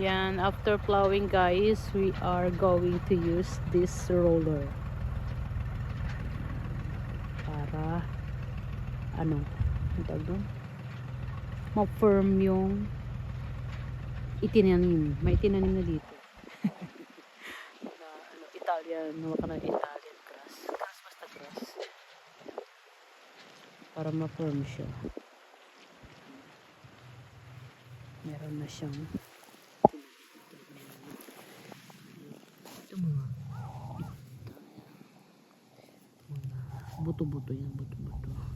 Yan, after plowing guys, we are going to use this roller para ano, ang tawag doon? Ma-firm yung itinanim. May itinanim na dito. Na ano, Italian, nawa na Italian grass. Grass, basta grass. Para ma-firm siya. Meron na siyang ito mga buto-buto yan, buto-buto.